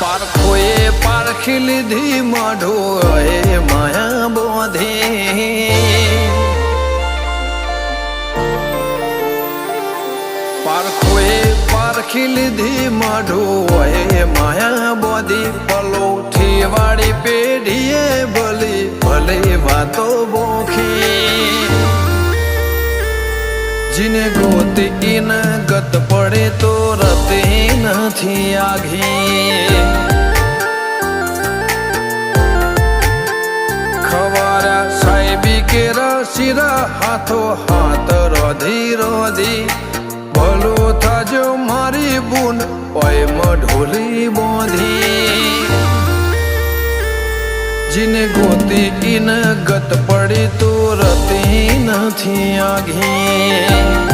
પારખોએ પારખી લીધી માઢો એ માયા બોધી પારખોએ પારખી લીધી માઢો એ માયા બોધી પલોઠી વાળી પેઢીએ ભલે ભલે વાતો બોખી जिने गोती इन गत पड़े तो रते नहीं आघी खवारा साहेबी के रसीरा हाथो हाथ रोधी रोधी भलो था जो मारी बून ओए मढोली बोधी जिने गोती इन गत पड़ी तो रती नहीं आघी।